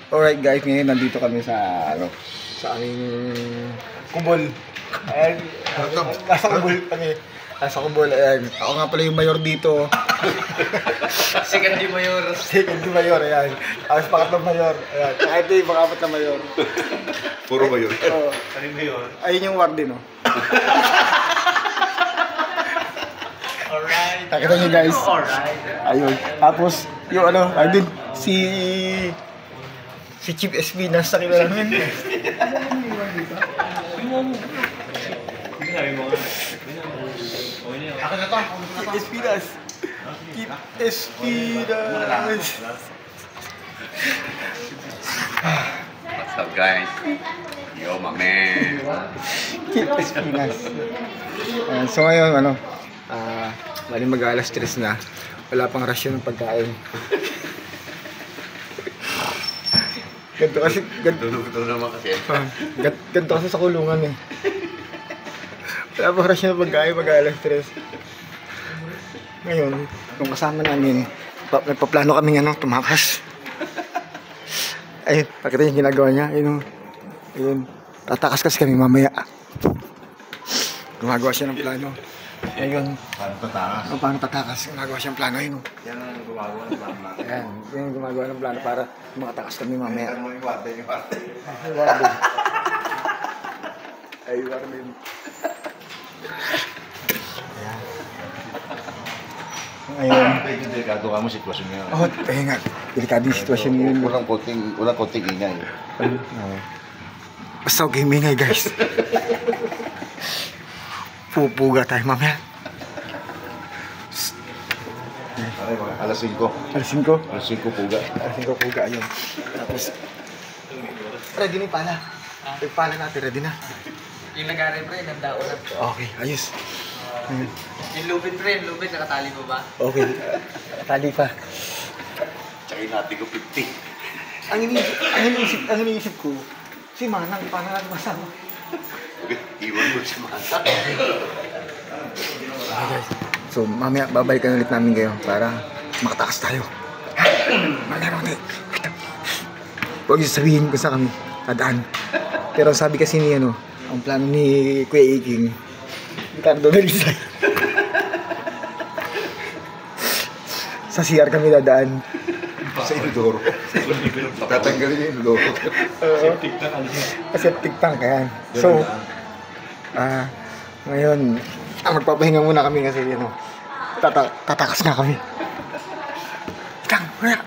Alright guys, ngayon nandito kami sa sa aming kubol. Ayan, nasa kubol kami. Nasa kubol, ayan. Ako nga pala yung mayor dito. Second mayor. Second mayor, ayan. Tapos pangatlong mayor, ayan. Kahit yung pangapat na mayor. Puro mayor. Oo. Ano mayor? Ayun yung warden, oh. Alright. Nakita niyo guys. Alright. Ayun. Tapos, yung ano, ayun, si Chief SB nasa kilala namin. Ako na to. Chief SB nas. Chief SB nas. What's up guys? Yo my man. Chief SB nas. So ngayon, ano, bali mag-alas 3 na. Wala pang rasyon ng pagkain. Ganto kasi, Tulog naman kasi. ganto kasi sa kulungan eh. Wala pang rasyon ng pagkain, mag-alas 3. Ngayon, nung kasama namin, nagpaplano kami ano, tumakas. Ayun, pakita yung ginagawa niya. Ayun, tatakas kasi kami mamaya. Gumagawa siya ng plano. Ayun. Paano tatakas? Paano tatakas? Gumagawa siyang plano yun. Yan ang gumagawa ng plano natin. Ayan, yun yung gumagawa ng plano para makatakas kami mamaya. Ano yung warden yung warden? Ay, warden. Ay, warden. Ayun. Medyo delikado ka mo sitwasyon ngayon. Oh, kaya nga. Delikado yung sitwasyon yun. Walang konting ingay. Basta huwag kayong mingay, guys. Pupuga tayo mamaya. Ay, mga alas 5. Alas 5. Alas 5 puga. Alas 5 puga, ayun. Tapos, ready na yung pala. Yung pala natin, ready na. Yung nag-aari pre, nandao na. Okay, ayos. Ayun. Yung lubid pre, lubid nakatali mo ba? Okay, tali pa. Tsaka yung natin ko 50. Ang iniisip ko, si Manang, paano natin masama? Iwan mo si Mata. Okay guys, so mamaya babalikan ulit namin kayo para makatakas tayo. Malaro natin. Huwag yung sabihin kung saan kami dadaan. Pero sabi kasi ni ano, ang plano ni Kuya Iking, Ricardo Belisay. Sa CR kami dadaan. Sa Inodoro. Tatanggalin yung Inodoro. Septic tank, ayan. So, ngayon, magpapahinga muna kami kasi, tatakas na kami. Tang, wala.